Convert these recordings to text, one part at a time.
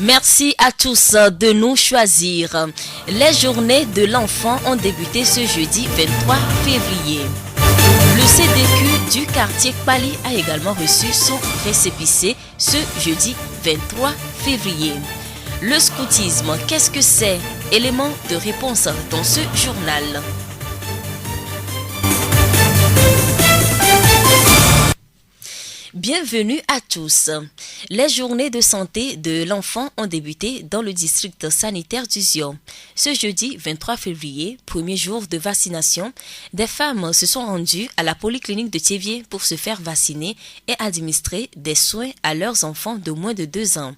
Merci à tous de nous choisir. Les journées de l'enfant ont débuté ce jeudi 23 février. Le CDQ du quartier Kpali a également reçu son récépissé ce jeudi 23 février. Le scoutisme, qu'est-ce que c'est? Élément de réponse dans ce journal. Bienvenue à tous. Les journées de santé de l'enfant ont débuté dans le district sanitaire du Zion. Ce jeudi 23 février, premier jour de vaccination, des femmes se sont rendues à la polyclinique de Thiévié pour se faire vacciner et administrer des soins à leurs enfants de moins de 2 ans.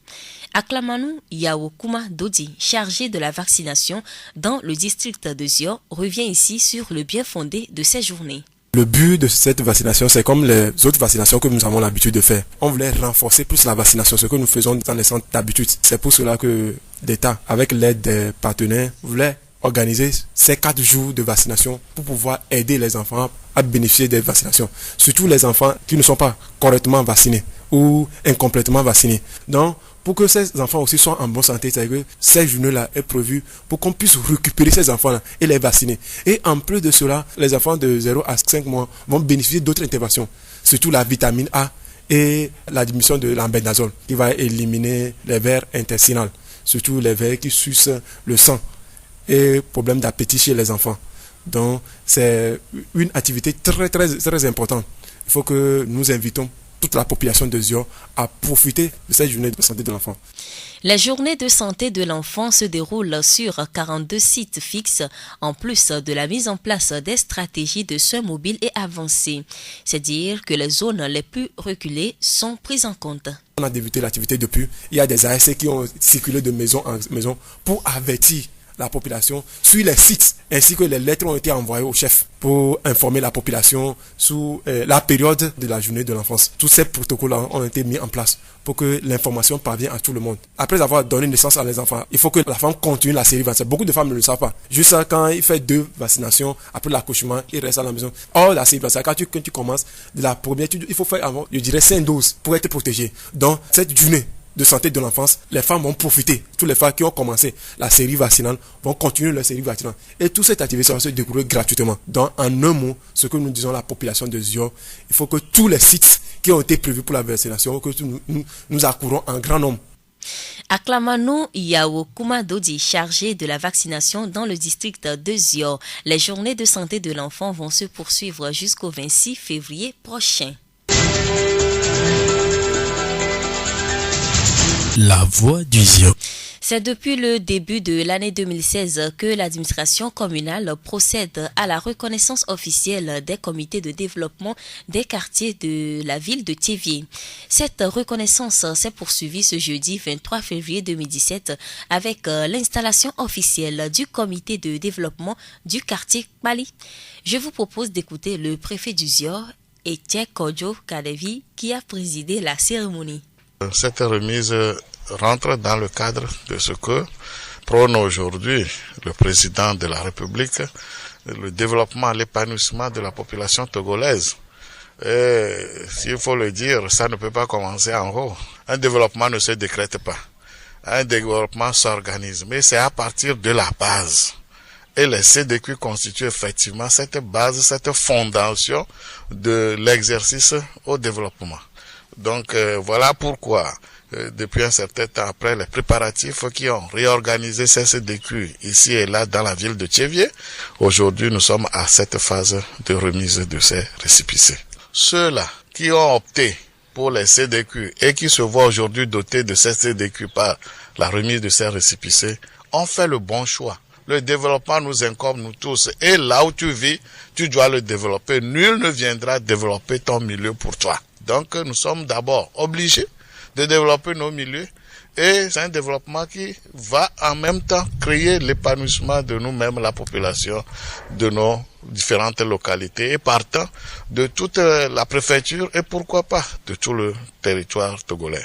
Aklamanou Yawokuma Dodi, chargé de la vaccination dans le district de Zion, revient ici sur le bien fondé de ces journées. Le but de cette vaccination, c'est comme les autres vaccinations que nous avons l'habitude de faire. On voulait renforcer plus la vaccination, ce que nous faisons dans les centres d'habitude. C'est pour cela que l'État, avec l'aide des partenaires, voulait organiser ces 4 jours de vaccination pour pouvoir aider les enfants à bénéficier des vaccinations. Surtout les enfants qui ne sont pas correctement vaccinés ou incomplètement vaccinés. Donc, pour que ces enfants aussi soient en bonne santé, c'est-à-dire que ces journées-là est prévu pour qu'on puisse récupérer ces enfants-là et les vacciner. Et en plus de cela, les enfants de 0 à 5 mois vont bénéficier d'autres interventions, surtout la vitamine A et la diminution de l'ambendazole qui va éliminer les vers intestinaux, surtout les vers qui sucent le sang et problème d'appétit chez les enfants. Donc, c'est une activité très importante. Il faut que nous invitons toute la population de Zion à profiter de cette journée de santé de l'enfant. Les journées de santé de l'enfant se déroulent sur 42 sites fixes, en plus de la mise en place des stratégies de soins mobiles et avancées. C'est dire que les zones les plus reculées sont prises en compte. On a débuté l'activité depuis. Il y a des ASC qui ont circulé de maison en maison pour avertir la population sur les sites, ainsi que les lettres ont été envoyées au chef pour informer la population sur la période de la journée de l'enfance. Tous ces protocoles ont été mis en place pour que l'information parvienne à tout le monde. Après avoir donné naissance à les enfants, il faut que la femme continue la série vaccinaire. Beaucoup de femmes ne le savent pas. Juste quand il fait 2 vaccinations, après l'accouchement, il reste à la maison. Or, la série vaccinaire, quand tu commences de la première, il faut faire avant, je dirais 5 doses pour être protégé. Donc, cette journée de santé de l'enfance, les femmes vont profiter. Toutes les femmes qui ont commencé la série vaccinale vont continuer leur série vaccinale. Et toute cette activité va se dérouler gratuitement. Donc, en un mot, ce que nous disons à la population de Zion, il faut que tous les sites qui ont été prévus pour la vaccination, que nous accourons en grand nombre. Aklamanou Yawokuma Dodi, chargé de la vaccination dans le district de Zion. Les journées de santé de l'enfant vont se poursuivre jusqu'au 26 février prochain. La voix du Zion. C'est depuis le début de l'année 2016 que l'administration communale procède à la reconnaissance officielle des comités de développement des quartiers de la ville de Thiévié. Cette reconnaissance s'est poursuivie ce jeudi 23 février 2017 avec l'installation officielle du comité de développement du quartier Kpali. Je vous propose d'écouter le préfet du Zion, Etienne Kodjo Kadevi, qui a présidé la cérémonie. Cette remise rentre dans le cadre de ce que prône aujourd'hui le président de la République, le développement, l'épanouissement de la population togolaise. Et s'il faut le dire, ça ne peut pas commencer en haut. Un développement ne se décrète pas. Un développement s'organise, mais c'est à partir de la base. Et les CDQ constituent effectivement cette base, cette fondation de l'exercice au développement. Donc voilà pourquoi, depuis un certain temps après les préparatifs qui ont réorganisé ces CDQ ici et là dans la ville de Thiévié, aujourd'hui nous sommes à cette phase de remise de ces récépissés. Ceux-là qui ont opté pour les CDQ et qui se voient aujourd'hui dotés de ces CDQ par la remise de ces récépissés ont fait le bon choix. Le développement nous incombe nous tous et là où tu vis, tu dois le développer. Nul ne viendra développer ton milieu pour toi. Donc nous sommes d'abord obligés de développer nos milieux et c'est un développement qui va en même temps créer l'épanouissement de nous-mêmes, la population de nos différentes localités et partant de toute la préfecture et pourquoi pas de tout le territoire togolais.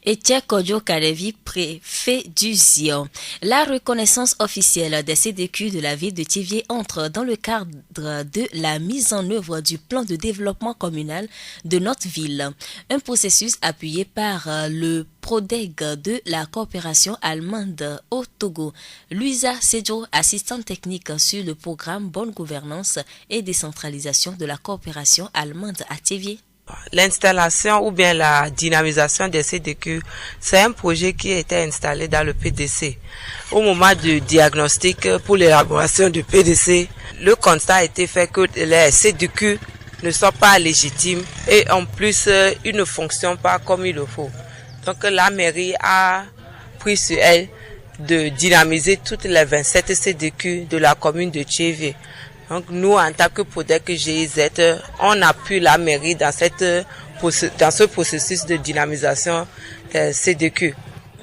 Et Kojo Kadevi, préfet du Zion. La reconnaissance officielle des CDQ de la ville de Thiévié entre dans le cadre de la mise en œuvre du plan de développement communal de notre ville. Un processus appuyé par le PRODEG de la coopération allemande au Togo. Luisa Sedjo, assistante technique sur le programme Bonne Gouvernance et décentralisation de la coopération allemande à Thiévié. L'installation ou bien la dynamisation des CDQ, c'est un projet qui a été installé dans le PDC. Au moment du diagnostic pour l'élaboration du PDC, le constat a été fait que les CDQ ne sont pas légitimes et en plus, ils ne fonctionnent pas comme il le faut. Donc la mairie a pris sur elle de dynamiser toutes les 27 CDQ de la commune de Thiévié. Donc nous, en tant que PRODEG GIZ, on appuie la mairie dans ce processus de dynamisation des CDQ.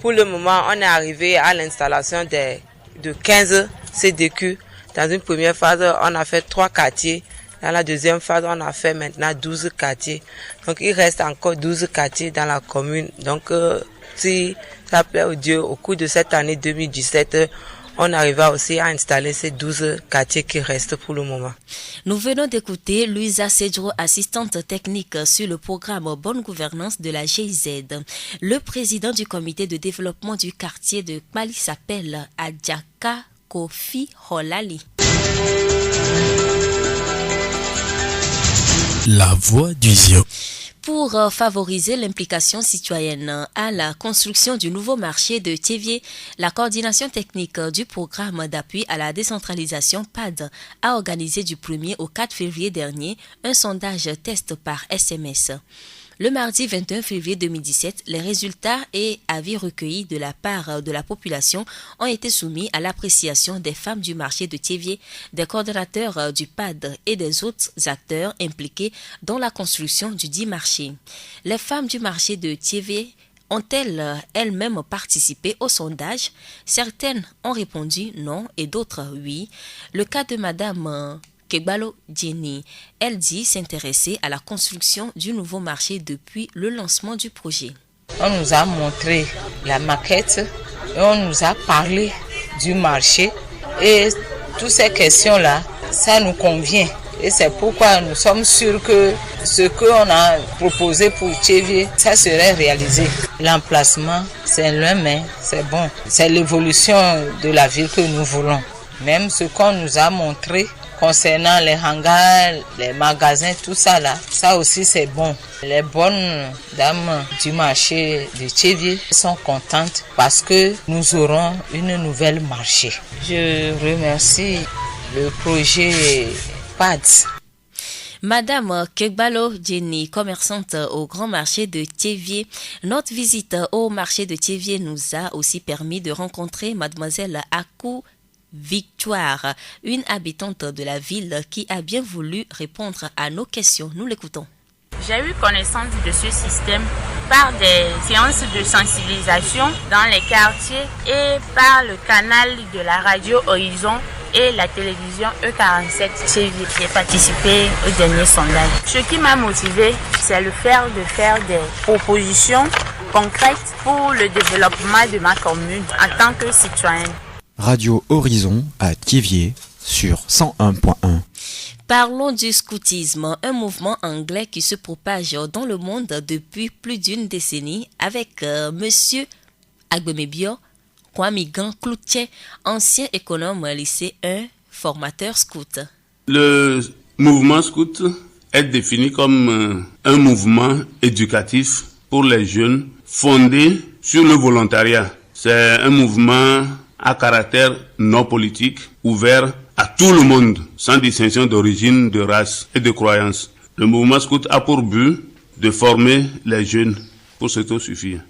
Pour le moment, on est arrivé à l'installation de 15 CDQ. Dans une première phase, on a fait 3 quartiers. Dans la deuxième phase, on a fait maintenant 12 quartiers. Donc il reste encore 12 quartiers dans la commune. Donc si ça plaît au Dieu, au cours de cette année 2017, on arriva aussi à installer ces 12 quartiers qui restent pour le moment. Nous venons d'écouter Luisa Sedjo, assistante technique sur le programme Bonne Gouvernance de la GIZ. Le président du comité de développement du quartier de Kmali s'appelle Adjaka Kofi Holali. La voix du Zion. Pour favoriser l'implication citoyenne à la construction du nouveau marché de Thiévié, la coordination technique du programme d'appui à la décentralisation PAD a organisé du 1er au 4 février dernier un sondage test par SMS. Le mardi 21 février 2017, les résultats et avis recueillis de la part de la population ont été soumis à l'appréciation des femmes du marché de Thiévié, des coordonnateurs du PAD et des autres acteurs impliqués dans la construction du dit marché. Les femmes du marché de Thiévié ont-elles elles-mêmes participé au sondage? Certaines ont répondu non et d'autres oui. Le cas de Madame Kegbalo Jenny, elle dit s'intéresser à la construction du nouveau marché depuis le lancement du projet. On nous a montré la maquette et on nous a parlé du marché et toutes ces questions-là, ça nous convient. Et c'est pourquoi nous sommes sûrs que ce qu'on a proposé pour Thiévié, ça serait réalisé. L'emplacement, c'est loin, mais c'est bon. C'est l'évolution de la ville que nous voulons. Même ce qu'on nous a montré concernant les hangars, les magasins, tout ça là, ça aussi c'est bon. Les bonnes dames du marché de Thiévié sont contentes parce que nous aurons une nouvelle marché. Je remercie le projet PAD. Madame Kegbalo Jenny, commerçante au grand marché de Thiévié. Notre visite au marché de Thiévié nous a aussi permis de rencontrer Mademoiselle Akou Victoire, une habitante de la ville qui a bien voulu répondre à nos questions. Nous l'écoutons. J'ai eu connaissance de ce système par des séances de sensibilisation dans les quartiers et par le canal de la radio Horizon et la télévision E47 Thiévié. J'ai participé au dernier sondage. Ce qui m'a motivé, c'est de faire des propositions concrètes pour le développement de ma commune en tant que citoyenne. Radio Horizon à Thiévié sur 101.1. Parlons du scoutisme, un mouvement anglais qui se propage dans le monde depuis plus d'une décennie avec Monsieur Agbemebio Kwamigan Cloutier, ancien économe lycée 1, formateur scout. Le mouvement scout est défini comme un mouvement éducatif pour les jeunes fondé sur le volontariat. C'est un mouvement à caractère non politique, ouvert à tout le monde, sans distinction d'origine, de race et de croyance. Le mouvement scout a pour but de former les jeunes pour s'autosuffire.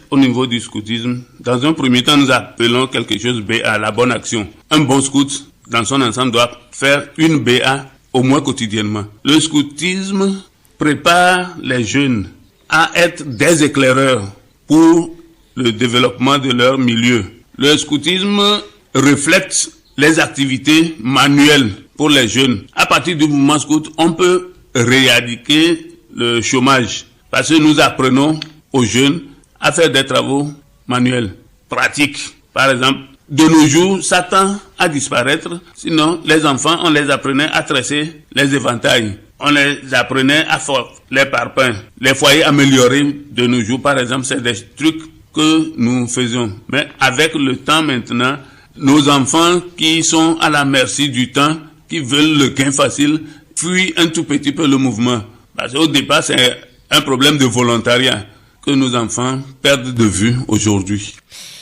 Au niveau du scoutisme, dans un premier temps, nous appelons quelque chose BA, la bonne action. Un bon scout, dans son ensemble, doit faire une BA au moins quotidiennement. Le scoutisme prépare les jeunes à être des éclaireurs pour le développement de leur milieu. Le scoutisme reflète les activités manuelles pour les jeunes. À partir du mouvement scout, on peut éradiquer le chômage parce que nous apprenons aux jeunes à faire des travaux manuels, pratiques. Par exemple, de nos jours, ça tend à disparaître. Sinon, les enfants, on les apprenait à tresser les éventails. On les apprenait à faire les parpaings. Les foyers améliorés de nos jours, par exemple, c'est des trucs que nous faisons. Mais avec le temps maintenant, nos enfants qui sont à la merci du temps, qui veulent le gain facile, fuient un tout petit peu le mouvement. Parce qu'au départ, c'est un problème de volontariat que nos enfants perdent de vue aujourd'hui.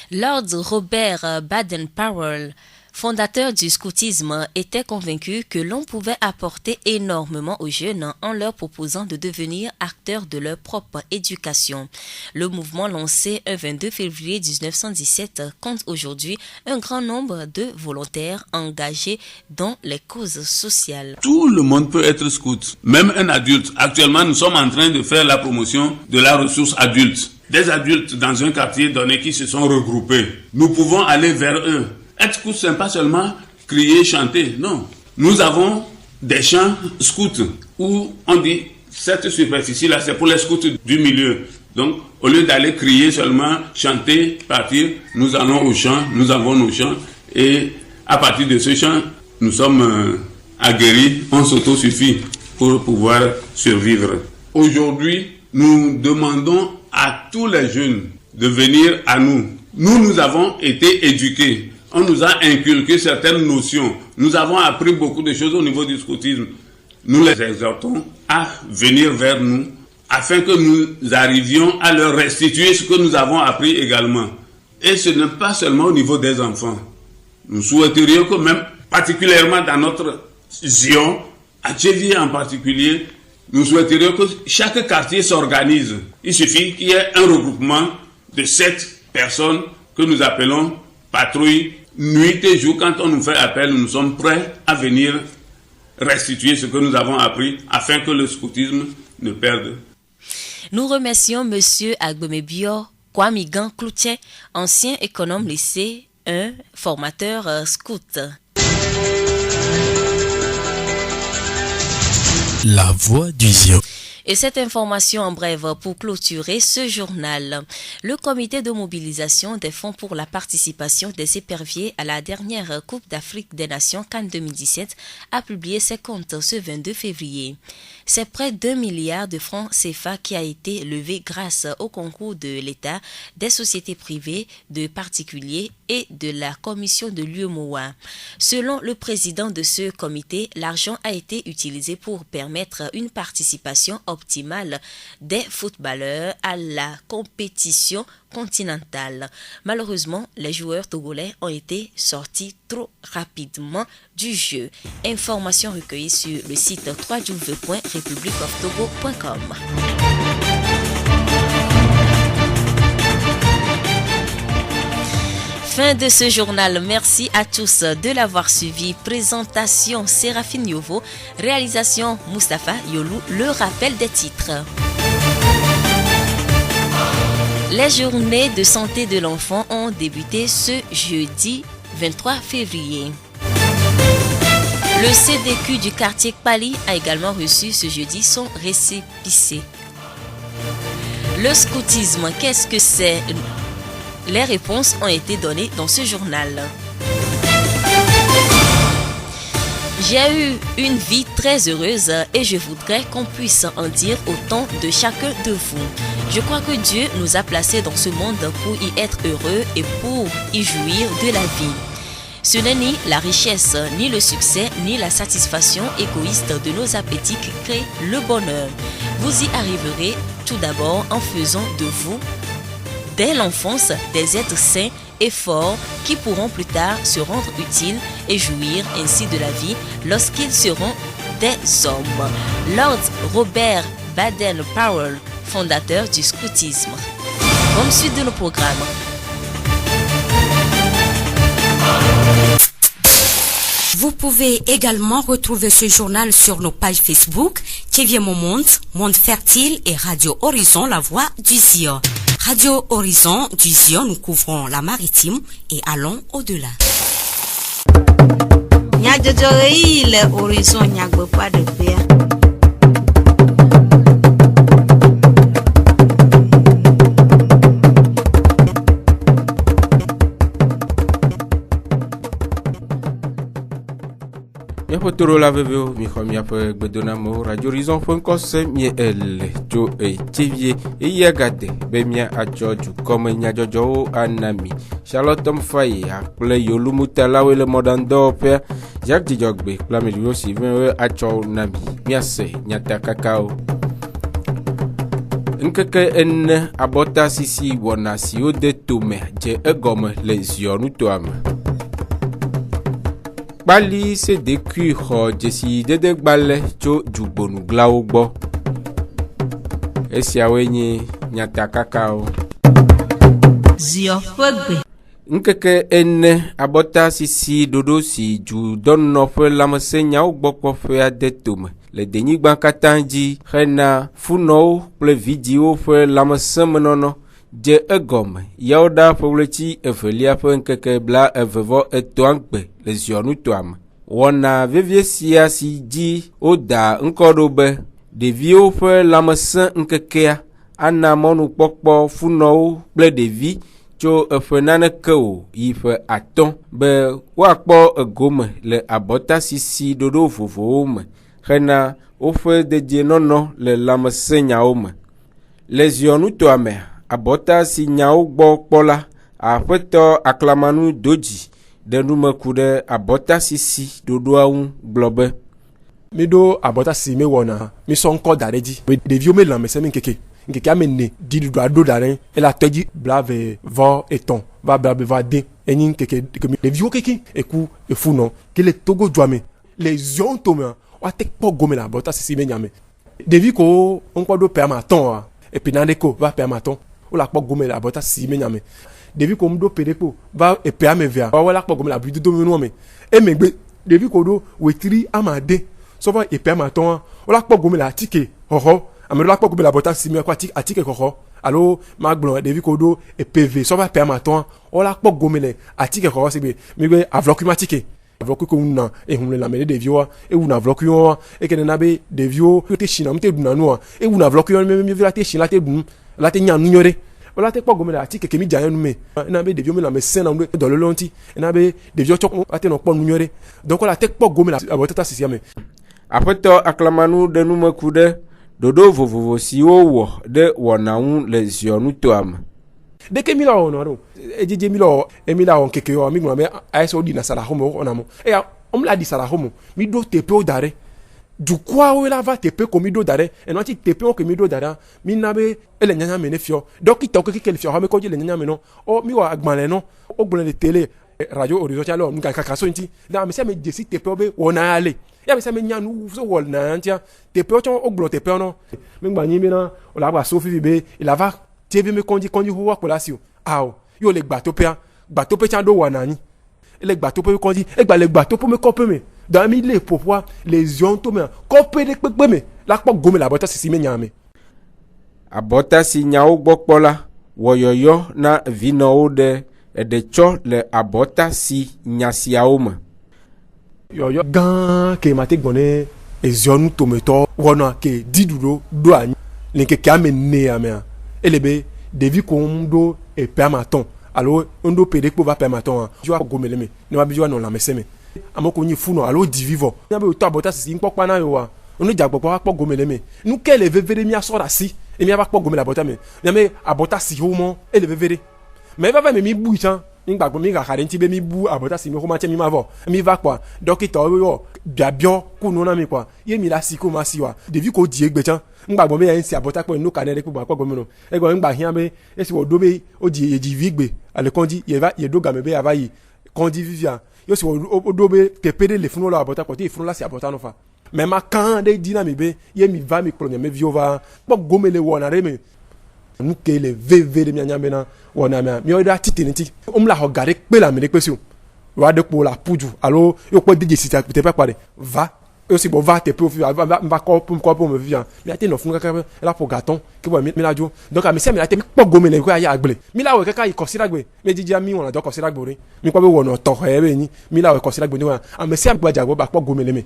Lord Robert Baden-Powell, fondateur du scoutisme, était convaincu que l'on pouvait apporter énormément aux jeunes en leur proposant de devenir acteurs de leur propre éducation. Le mouvement lancé un 22 février 1917 compte aujourd'hui un grand nombre de volontaires engagés dans les causes sociales. Tout le monde peut être scout, même un adulte. Actuellement, nous sommes en train de faire la promotion de la ressource adulte. Des adultes dans un quartier donné qui se sont regroupés. Nous pouvons aller vers eux. Être scout, ce n'est pas seulement crier, chanter. Non. Nous avons des champs scouts où on dit cette superficie-là, c'est pour les scouts du milieu. Donc, au lieu d'aller crier seulement, chanter, partir, nous allons au champ, nous avons nos champs. Et à partir de ce champ, nous sommes aguerris, on s'autosuffit pour pouvoir survivre. Aujourd'hui, nous demandons à tous les jeunes de venir à nous. Nous avons été éduqués. On nous a inculqué certaines notions. Nous avons appris beaucoup de choses au niveau du scoutisme. Nous les exhortons à venir vers nous afin que nous arrivions à leur restituer ce que nous avons appris également. Et ce n'est pas seulement au niveau des enfants. Nous souhaiterions que même, particulièrement dans notre Zion, à Tchévié en particulier, nous souhaiterions que chaque quartier s'organise. Il suffit qu'il y ait un regroupement de 7 personnes que nous appelons patrouilles. Nuit et jour, quand on nous fait appel, nous sommes prêts à venir restituer ce que nous avons appris afin que le scoutisme ne perde. Nous remercions M. Agbemebio Kwamigan Cloutier, ancien économe lycée 1, formateur scout. La voix du Zion. Et cette information en bref pour clôturer ce journal. Le comité de mobilisation des fonds pour la participation des éperviers à la dernière Coupe d'Afrique des Nations Cannes 2017 a publié ses comptes ce 22 février. C'est près d'1 milliard de francs CFA qui a été levé grâce au concours de l'État, des sociétés privées, de particuliers et de la commission de l'UEMOA. Selon le président de ce comité, l'argent a été utilisé pour permettre une participation optimale des footballeurs à la compétition continentale. Malheureusement, les joueurs togolais ont été sortis trop rapidement du jeu. Informations recueillies sur le site www.republicoftogo.com. Fin de ce journal. Merci à tous de l'avoir suivi. Présentation Séraphine Yovo, réalisation Mustapha Yolou. Le rappel des titres. Les journées de santé de l'enfant ont débuté ce jeudi 23 février. Le CDQ du quartier Kpali a également reçu ce jeudi son récépissé. Le scoutisme, qu'est-ce que c'est ? Les réponses ont été données dans ce journal. J'ai eu une vie très heureuse et je voudrais qu'on puisse en dire autant de chacun de vous. Je crois que Dieu nous a placés dans ce monde pour y être heureux et pour y jouir de la vie. Ce n'est ni la richesse, ni le succès, ni la satisfaction égoïste de nos appétits qui créent le bonheur. Vous y arriverez tout d'abord en faisant de vous, dès l'enfance, des êtres sains et forts qui pourront plus tard se rendre utiles et jouir ainsi de la vie lorsqu'ils seront des hommes. Lord Robert Baden-Powell, fondateur du scoutisme. Comme suite de nos programmes. Vous pouvez également retrouver ce journal sur nos pages Facebook, Tchévié Mon Monde, Monde Fertile et Radio Horizon, La Voix du Zion. Radio Horizon du Zion, nous couvrons la maritime et allons au-delà. Le horizon n'y pas de paix. Toro la veveo mi xɔ miaƒe gbedonamewo Radio Horizon ƒe ŋkɔse mie ele tso etsivie eye agade be mia atsɔ dukɔme nyadzɔdzɔwo ana mi Charlotte Mfaye kple Yolumutalawoe le mɔɖaŋudɔwɔƒea Jacques Dzidzɔgbe kple ameɖiwo si vewo atsɔ na mi miase nyatakakawo. Nkeke ene abɔta sisi wɔna siwo de tome dze egɔme le ziɔnutoa me. Kpali sedekui xɔ dzesi dede gbalẽ tso dzugbonuglawo gbɔ. Esiawoe nye nyatakakawo. Zio ƒe gbe. Nkeke ene abɔta sisi ɖoɖo si dzudɔnɔ ƒe lãmesẽnyawo gbɔ kpɔƒea de tome le denyigba katã dzi hena funɔwo kple vidziwo ƒe lãmesẽmenɔnɔ dze egɔme yawo ɖa ƒe ɣleti evelia ƒe ŋkeke bla evevɔ etɔ̃a gbe le ziɔnutoa me. Wɔna vevie sia si dzi woda ŋkɔ ɖo be ɖeviwo ƒe lãmesẽ ŋkekea ana mɔnukpɔkpɔ funɔwo kple ɖevi tso eƒe naneke o yi ƒe atɔ̃ be woakpɔ egome le abɔta sisi ɖoɖo vovovowo me hena woƒe dedienɔnɔ le lãmesẽnyawo me. Le ziɔnutoa me abɔta si nyawo gbɔ kpɔ la aƒetɔ Aklamanu Dodzi ɖe numeku ɖe abɔta sisi ɖoɖoa ŋu gblɔ be mi ɖo abɔta si mi wɔna mi sɔ ŋkɔ da ɖe dzi ɖeviwo mi lãmesẽ mi nkeke ame ne dziɖuɖua ɖo da ɖe ele atɔ dzi blave vɔ etɔ̃ va blave va de enyi nkeke ɖeviwo keke eku efunɔ ke le Togo dua me le ziɔn tome woate kpɔ gome le abɔta sisi mi nyame ɖevi ko ŋkɔ ɖo pea matɔ̃a epena ɖe ko va pea matɔ̃ wole akpɔ gome le abɔta sisi mi nyame ɖevi ko ɖo pe ɖe ko va epea me vea wole akpɔ gome le abidodo mi nua me emegbe ɖevi ko ɖo wetri amade sɔva epea matɔ̃a wole akpɔ gome le atike xɔxɔ ame ɖewo akpɔ gome le abɔta sisi mi ko atike xɔxɔ alo magblɔ ɖevi ko ɖo epeve sɔva epea matɔ̃a wole akpɔ gome le atike xɔxɔ si gbe mi gbe avlɔkui ma atike avlɔkui ko wuna ehun le lãme ɖe ɖeviwoa ewuna avlɔkui wa eke nena be ɖeviwo te si na mu te ɖuna nua ewuna avlɔkui wa mi la te si la te ɖu la te nya nu nyɔ ɖe wala te kpɔ gome le atike kemi dza nu me ena be ɖeviwo mi lãme sẽ na nu ɖe dɔlele ŋuti ena be ɖeviwo tsɔ ate nɔ kpɔ nu nyɔ ɖe donc wala te kpɔ gome le abɔtata sisia me. Aƒetɔ Aklamanu ɖe numeku ɖe ɖoɖo vovovo siwo wɔ ɖe wɔna ŋu le ziɔnutoa me. Deke mi la wɔna ɖo edzidze mi la wɔ nkeke wɔ mi gblɔ be ayese woɖi na saraxɔme wɔna mo eya wɔm la ɖi saraxɔme mi ɖo teƒewo da ɖe dukuawo la va teƒe ko mi ɖo da ɖe enɔ ti teƒewo ko mi ɖo da ɖe mi na be ele nyanya me ne fiɔ dɔkitawo keke le fiɔ xɔme kɔdzi le nyanya me nɔ mi wɔ agbalẽ nɔ wo gblɔ le télé Radio Horizon tia le wɔ nugakaka so ŋuti na ame sia me dzesi teƒewo be wɔna ya le ya ame sia me nya nu so wɔna ŋutia teƒewo tsɔ wo gblɔ teƒewo nɔ mi gba nyi bena wòle agba so fifi be il va tievi mi kɔndzi xoxo kplɔ asi o awɔ yio le gbatoƒea tsã ɖo wɔna anyi ele gbatoƒe kɔndzi egba le gbatoƒe me kɔƒe me dans mi le ƒoƒoa le ziɔn to me kɔƒe ɖe kpekpe me la kpɔ gome le abɔta sisi me nya me. Abɔta si nyawo gbɔ kpɔ la wɔyɔyɔ na vinɔwo ɖe eɖe tsɔ le abɔta si nya siawo me. Yɔyɔ gã ke ma te gbɔ ne eziɔnu tometɔ wɔna ke diɖuɖo ɖo anyi le nkeke ame nea mea ele be ɖevi ko ŋu ɖo epea matɔ̃ alo ŋɖo pe ɖe kpo va pea matɔ̃a viwo akpɔ gome le me ne ma be viwo anɔ lãmesẽ me ame ko nyi funɔ alo di vivɔ ne be wòtɔ abɔta sisi ŋkpɔkpa na yewoa onu dzagbɔgbɔ akpɔ gome le me nu ke le veve ɖe miasɔ ɖe asi emi ava kpɔ gome le abɔta me nyame abɔta si wo mɔ ele veve ɖe mais eva me mi bui tsã mi gbagbɔ mi gaxa ɖe ŋuti be mi bu abɔta si mi xɔ ma tsɛ mi ma vɔ mi va kpɔa dɔkitawo yɔ biabiɔ ko nu na mi kpɔa ye mi la si ko ma si wa ɖevi ko di egbe tsã ŋgbagbɔ be ya si abɔta kpɔ nu ka ne ɖe kpɔ akpɔ gome nɔ egɔ ŋgba hiã be esi wòɖo be wodzi yedzivi gbe ale kɔndzi yeɖo game be yava yi kɔndzi vivia yosi woɖo be teƒe ɖe le funu le abɔta kpɔ te funu la si abɔta nɔ fa mais ma kã ɖe di na mi be ye mi va mi kplɔ nye viwo va kpɔ gome le wɔna ɖe me nu ke le veve ɖe mianya bena wɔna mea miawo ɖe atite ŋuti womla xɔ ga ɖe kpe le ame ɖe kpe si o wa ɖe kpo le apudu alo yokpɔ de dzesi teƒe akpa ɖe va yosi bɔ va teƒe fi va kɔƒe me fifia miate nɔ funu kaka be la ƒo gatɔn ke bɔ mi la dzo donc ame sia ame la te mi kpɔ gome le ko ayi agble mi la wɔ kaka yi kɔsiɖagbe mi dzidzia mi wɔna dɔ kɔsiɖagbe o ɖe mi kpɔ be wɔnɔ tɔxɛ be nyi mi la wɔ kɔsiɖagbe ne wa ame sia ame gbadzagbɔ ba kpɔ gome le me.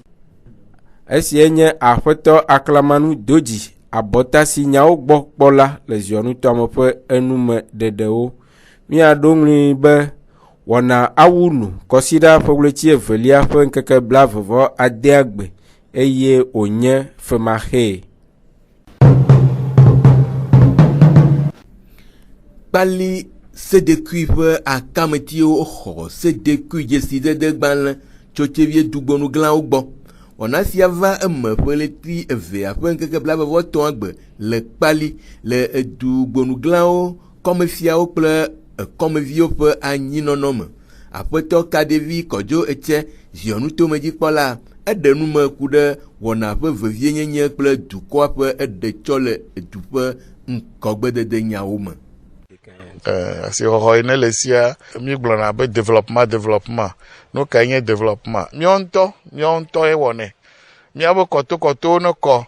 Esie nye Aƒetɔ Aklamanu Dodzi abɔta si nyawo gbɔ kpɔ la le ziɔnutɔa me ƒe enume ɖeɖewo miaɖo ŋli be wɔna awunu kɔsida ƒe ɣleti evelia ƒe ŋkeke blavevɔ ade agbe eye wònye femaxe. Kpali sedekui ƒe akametiwo xɔ sedekui dzesidede gbalẽ tso tsevie dugbonuglawo gbɔ. Wɔna sia va eme ƒe ɣleti evea ƒe ŋkeke blavevɔ agbe le Kpali le dugbonuglawo kɔmefiawo kple ekɔmeviwo ƒe anyinɔnɔ me. Aƒetɔ Kadevi Kɔdzo Etse ziɔnutomedzikpɔla eɖe nume ku ɖe wɔna ƒe vevienyenye kple dukɔa ƒe eɖe tsɔ le edu ƒe ŋgɔgbedede nyawo me. Asixɔxɔ yi ne le sia mi gblɔna be development no ka nye development míawo ŋutɔ ye wɔnɛ míabe kɔtokɔtowo ne kɔ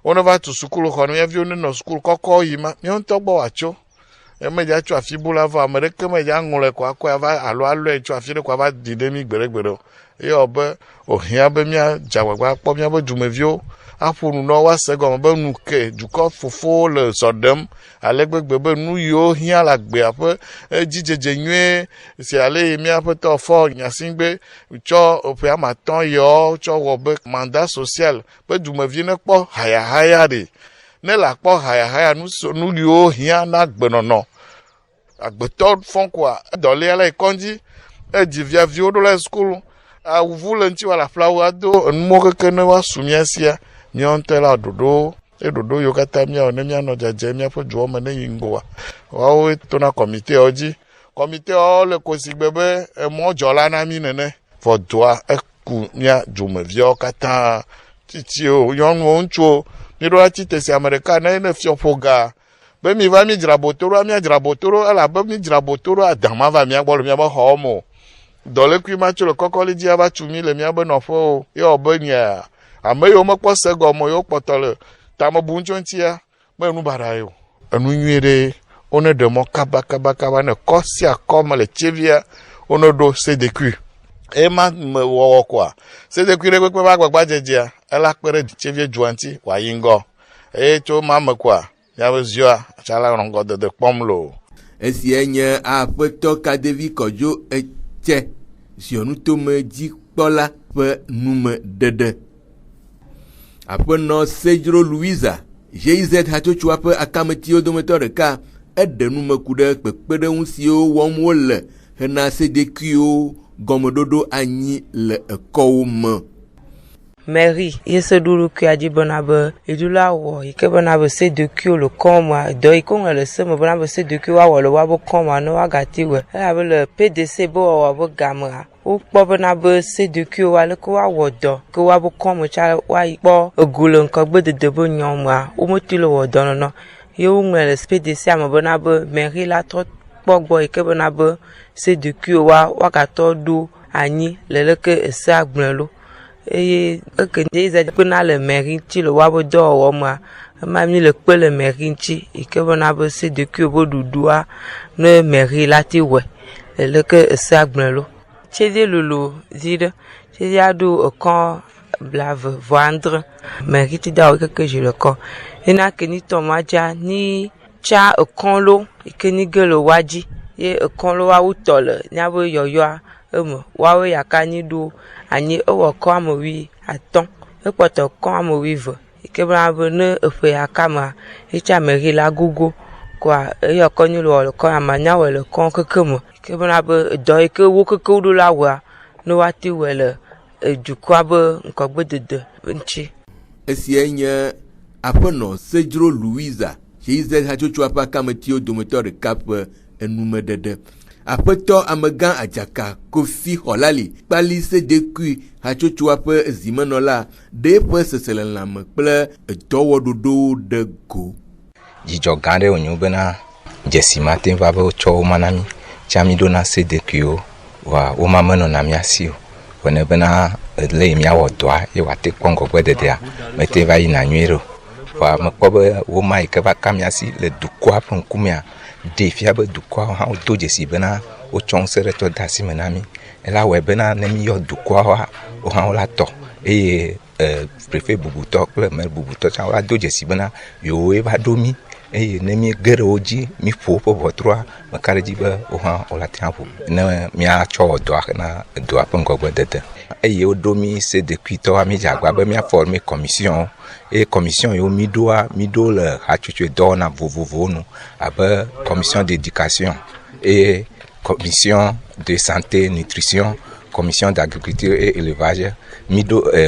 wone va tu sukulu xɔ ne míaviwo ne nɔ sukulu kɔkɔ yi ma míawo ŋutɔ gbɔ wòatso emedza tso afi bu la vɔ ame ɖeke medza ŋlɔe kɔ akɔe ava alo alɔe tso afi ɖe kɔ ava di ɖe mi gbeɖegbeɖe o eye be ohia be míadze agbagba kpɔ míabe dumeviwo aƒo nu na woase gɔme be nu ke dukɔ fofowo le zɔ ɖem ale gbegbe be nu yiwo hiã le agbea ƒe dzidzedze nyuie si ale yi míaƒe tɔfɔ nyasingbe tsɔ ƒe amatɔ̃ yewo tsɔ wɔ be mandat social be dumevi ne kpɔ hayahaya ɖe ne le akpɔ hayahaya nu yiwo hiã na agbenɔnɔ agbetɔ fɔnkua dɔlia le kɔndzi edzi viaviwo ɖo le skulu awu le ŋuti wala ƒlawo ado enumo keke ne woasu mía sia míawo ŋutɔ la ɖoɖo eɖoɖo yiwo katã míawɔ ne míanɔ dzadze míaƒe duwo me ne yi ŋgɔa woawo tona kɔmitewo dzi kɔmitewo le kosigbe be emɔdzɔla na mí nene vɔ dua eku mía dumeviawo katã tsitsiwo nyɔnuwo ŋutsuwo mi ɖo atite si ame ɖeka ne fiɔƒo ga be mi va mi dzra botoro mía dzra botoro elabe mi dzra botoro adama va mía gbɔ le míabe xɔwo me o dɔlekui ma tso le kɔkɔli dzi ava tu mi le míabe nɔƒewo ye wòbe nya ame yiwo mekpɔ se gɔme yiwo kpɔtɔ le tamebu ŋutsu ŋutia me nu baɖa ye o enu nyui ɖe wone ɖe mɔ kabakabakaba ne kɔ sia kɔ me le tsevia wone ɖo sedekui ema me wɔwɔ koa sedekui ɖe kpekpe va agbagba dzedzea ela kpe ɖe tsevia dzua ŋuti wòayi ŋgɔ eye tso ma me koa míabe zioa tsala ŋgɔdede kpɔm lo. Esia nye aƒetɔ Kadevi Kɔdzo Etse ziɔnutomedzikpɔla ƒe numeɖeɖe. Aƒenɔ Sedzro Louisa GIZ hatsotsoa ƒe akametiwo dometɔ ɖeka eɖe nume ku ɖe kpekpeɖeŋu siwo wɔm wole hena sedekuiwo gɔmeɖoɖo anyi le ekɔwo me. Mary yese ɖoɖo kuia dzi bena be eɖula wɔ yi ke bena be sedekuiwo le kɔma dɔ yi ke ŋlɔ le se me bena be sedekuiwo awɔ le woabe kɔma ne woagati wɔ elabe le PDC be wɔwɔ be gamea wokpɔ bena be sedekuiwo aleke woawɔ dɔ ke woabe kɔme tsa woayi kpɔ egu le ŋkɔgbedede be nyɔmea wometi le wɔ dɔnɔnɔ ye woŋlɔ le PDC ame bena be Mary la trɔ kpɔ gbɔ yi ke bena be sedekuiwo woagatɔ ɖo anyi le leke esea gblẽ lo eye eke ndeiza kpena le Mary ŋuti le woabe dɔwɔwɔ mea ema mi le kpe le Mary ŋuti yi ke bena be sedekuiwo be ɖuɖua ne Mary la ti wɔe le leke esea gblẽ lo. Tsede lolo zi ɖe tsede aɖo ekɔ blavevɔ Mary ti da wo keke zi le kɔ yena ke ni tɔma dza ni tsa ekɔ lo yi ke ni ge le wa dzi ye ekɔ lo wawo tɔ le niabe yɔyɔa eme wawo yaka ni ɖo anyi ewɔ kɔ ame 15 ekpɔtɔ kɔ ame 20 yi ke bena be ne eƒe yaka mea etsa Mary la gogo koa eyɔ kɔ ni le wɔ le kɔ amanya wɔ le kɔ keke me yi ke bena be dɔ yi ke wo keke wo ɖo la wɔa ne woate wɔ le edukɔa be ŋkɔgbedede ŋuti. Esia nye aƒenɔ Sedzro Louisa GIZ hatsotsoa ƒe akametiwo dometɔ ɖeka ƒe enumeɖeɖe. Aƒetɔ amegã Adzaka Kofi Xɔlali kpali sedekui hatsotsoa ƒe zimenɔla ɖe ƒe seselelãme kple edɔwɔɖoɖowo ɖe go. Dzidzɔ gã ɖe wònyo bena dzesi ma te va be wotsɔ wo ma na mi tsia mi ɖona sedekuiwo wa wo ma menɔna mia si o wòne bena le yi miawɔ dɔa ye wòate kpɔ ŋgɔgbededea mete va yina nyuie ɖo wa mekpɔ be wo ma yi ke va ka mia si le dukɔa ƒe ŋkumea ɖe fia be dukɔawo hã wodo dzesi bena wotsɔ ŋusẽ ɖe tsɔ de asi me na mi ela wɔe bena ne mi yɔ dukɔawoa wo hã wola tɔ eye prefe bubutɔ kple maire bubutɔ tsã wola do dzesi bena yewoe va ɖo mi eye ne mi ge ɖe wo dzi mi ƒo woƒe ʋɔtrua meka ɖe dzi be wo hã wola tea ƒo ne miatsɔ dɔa na dɔa ƒe ŋgɔgbedede eye woɖo mi CDQtɔa mi dze agba be mia former commission eye commission yiwo mi ɖo le hatsotso dɔwɔna vovovowo nu abe commission d'éducation et commission de santé nutrition, commission d'agriculture et élevage,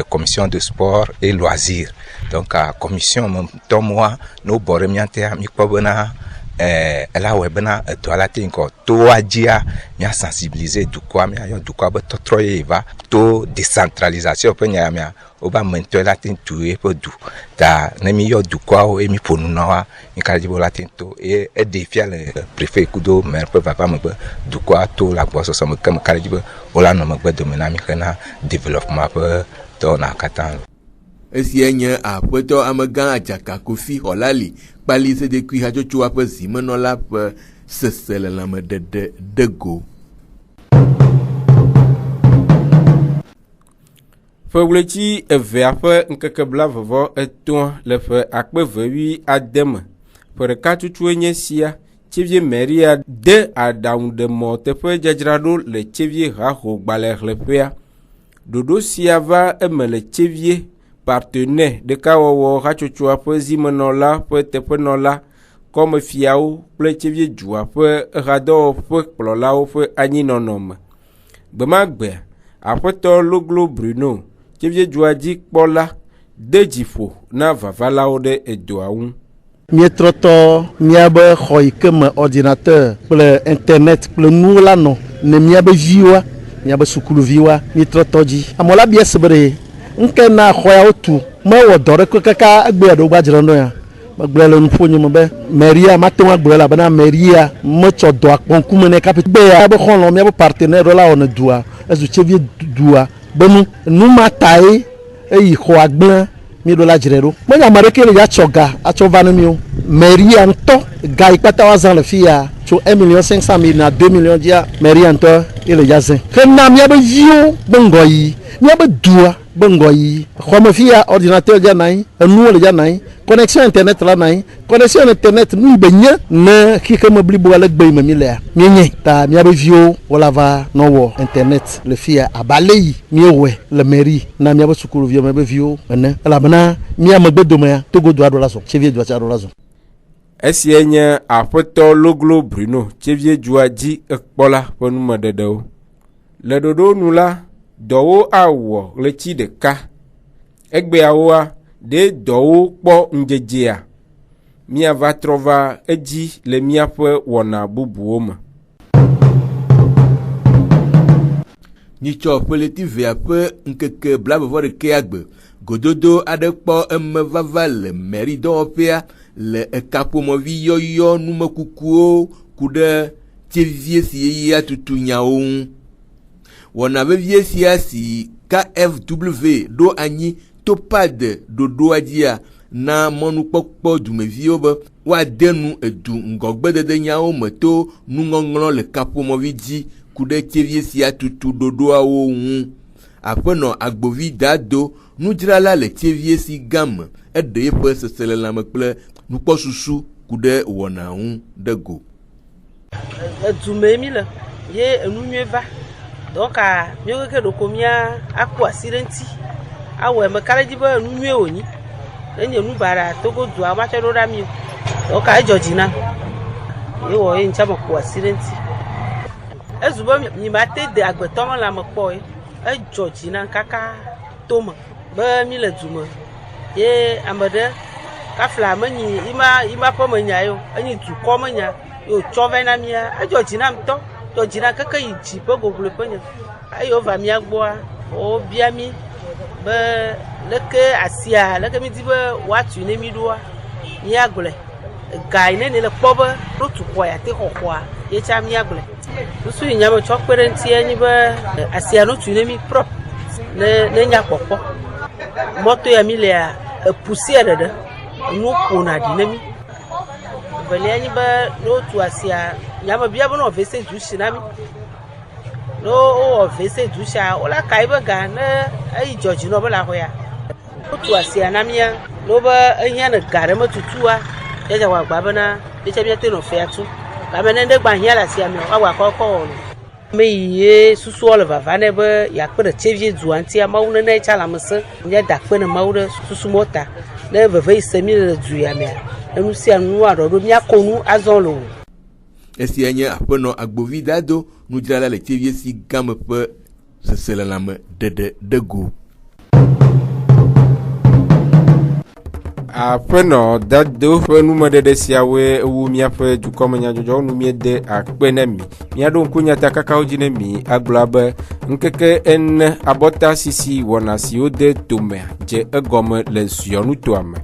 commission de sport et loisirs. Donc à commission moi no bore miante mi kobena ela webena toala te nko to ajia mi sensibiliser du quoi mi ayo du quoi be totroye va to décentralisation pe nya mi oba mento la tin tuer pe du da ne mi yo du quoi o mi ponu na wa mi ka di bola tin to e défier le préfet kudo maire pe papa me du quoi to la bosse so me kam ka di be ola no me do me na mi kana développement pe to na katan esienye aƒetɔ amegã Adzaka Kofi Xɔlali kpali CDQ hatsotso aƒe zimenɔla ƒe seselelãmedede de go. Fewleti evea ƒe ŋkeke blavevɔ etɔ̃ le ƒe akpe vewi ade me. Ƒe ɖeka tutue nye sia. Tsevie Maria de aɖaŋuɖemɔ teƒe dzadzraɖo le tsevie haho gbalẽxlẽƒea. Ɖoɖo sia va eme le tsevie partenaire ɖeka wɔwɔ hatsotsoa ƒe zimenɔla ƒe teƒenɔla kɔmefiawo kple tsevie dzua ƒe ehadɔwɔƒe kplɔlawo ƒe anyinɔnɔ me. Gbemagbea aƒetɔ Loglo Bruno tsevie dzua dzi kpɔla de dziƒo na vavalawo ɖe edoa ŋu. Mietrɔtɔ miabe xɔ yi ke me ordinateur kple internet kple nuwo la nɔ ne miabe viwoa miabe sukuluviwoa mietrɔtɔ dzi. Amewo bia se be nke na xɔ yawo tu mewɔ dɔ ɖe kaka egbe ɖo gbadzra no ya megblẽ le nuƒonyo me be Maria mate ŋu agblɔ elabena Maria metsɔ dɔ akpɔ ŋkume ne kapi gbe ya be xɔlɔ miabe partenaire la wɔ ne dua ezu tsevie dua be nu ma tae eyi xɔ agblẽ mi ɖo la dzre ɖo menye ame ɖeke le ya tsɔ ga atsɔ va ne mi o Maria ŋutɔ ga yi kpata wa zã le fi ya tso 1,500,000 na 2 millions dia Maria ŋutɔ ele ya zẽ hena miabe viwo be ŋgɔ yi miabe dua be ŋgɔ yi xɔme fi ya ordinateur dza nanyi enuwo le dza nanyi connexion internet la nanyi connexion internet nu yi be nye ne xixi me blibo ale gbe yi me mi lea mienye ta miabe viwo wola va nɔwɔ internet le fi ya abe ale yi miewɔe le mairie na miabe sukuruviwo miabe viwo ene elabena mia megbedome ya Togo dua ɖo la zɔ tsevie dua tsa ɖo la zɔ. Esie nye aƒetɔ Loglo Bruno tsevie dzua dzi ekpɔla ƒe numeɖeɖewo. Le ɖoɖo nu la dɔwo awɔ ɣleti ɖeka. Egbeawoa ɖe dɔwo kpɔ ŋdzedzea miava trɔ va edzi le miaƒe wɔna bubuwo me. Nyitsɔ ƒeleti vea ƒe ŋkeke blavevɔ-ɖekea gbe gododo aɖe kpɔ eme vava le mairie dɔwɔƒea le ekaƒomɔvi yɔyɔ numekukuwo ku ɖe tsevie si yeyea tutu nyawo ŋu. Wɔna vevie sia si KFW ɖo anyi to pad ɖoɖoa dzia na mɔnukpɔkpɔ dumeviwo be woade nu edu ŋgɔgbedede nyawo me to nuŋɔŋlɔ le kaƒomɔvi dzi ku ɖe tsevie sia tutu ɖoɖoawo ŋu. Aƒenɔ Agbovi Dado nudzrala le tsevie si gã me eɖe eƒe seselelãme kple nukpɔsusu ku ɖe wɔna ŋu ɖe go. Edume mi le ye enu nyuie va donc míokeke ɖoko mía akpɔ asi ɖe ŋuti awɔ eme ka ɖe dzi be enu nyuie wònyi enye nu baɖa Togo dua matsɔ ɖo ɖa mi o donc edzɔ dzi nam ye wɔ ye ŋutsa me kpɔ asi ɖe ŋuti ezu be mi ma te de agbetɔ me le ame kpɔ ye edzɔ dzi nam kaka tome be mi le du me ye ame ɖe kafla menyi ima ƒe menya yo enyi dukɔ menya yo tsɔ vɛ na mia edzɔ dzi nam tɔ dzɔ dzi nam keke yi dzi ƒe goglo ƒe nye eye wova mia gbɔa wobia mi be leke asia leke mi di be woatui ne mi ɖoa miagblɔe ga yi ne le kpɔ be ɖotu xɔa ya te xɔ xɔa ye tsa miagblɔe susu yi nyame tsɔ kpe ɖe ŋuti enyi be asia no tui ne mi prop ne nya kpɔkpɔ mɔto ya mi lea epusia ɖeɖe nu ƒona ɖi ne mi velia nyi be no tu asia nyame bia be no vese du si na mi no vese du sia wola kai be ga ne eyi dzɔdzi no be la xɔ ya no tu asia na mia no be ehia ne ga ɖe me tutua eja wa gba bana eja bi te no fe atu ba me ne gba hia la sia me wa kokko me ye susu olva vane be ya kpe TV du anti ama wona na cha la mse nya da kpe na mawre susu mota na veve isemi du ya me enu si anu adodo mi akonu azonlo esi anya apono agbovidado nu jala le TV si game pe sesela la me de go Apeno dado fe nume de siawe wu miafe dukomenya jojo nu miede akpenemi miado nkunya takaka ojinemi aglabe nkeke en abota sisi wonasi ode tome je egome le sionu toame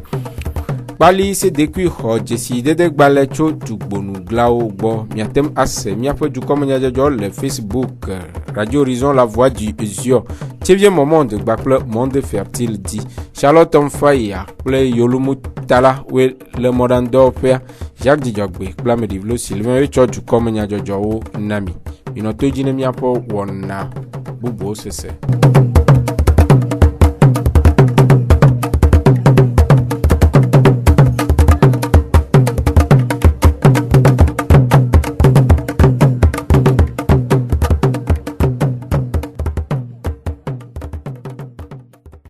Bali se depuis Jesse de gbale cho dugbonu glao gbo miatem ase miafe dukomenya jojo le Facebook Radio Horizon la voix du Zion. Tiens moment de bacle monde fertile dit Charlotte Mfaya ple Yolumu Tala we le modando père Jacques Dijogbe blame divlo Sylvain cho dukomenya jojo nami inoto jinemi apo wona bubo sese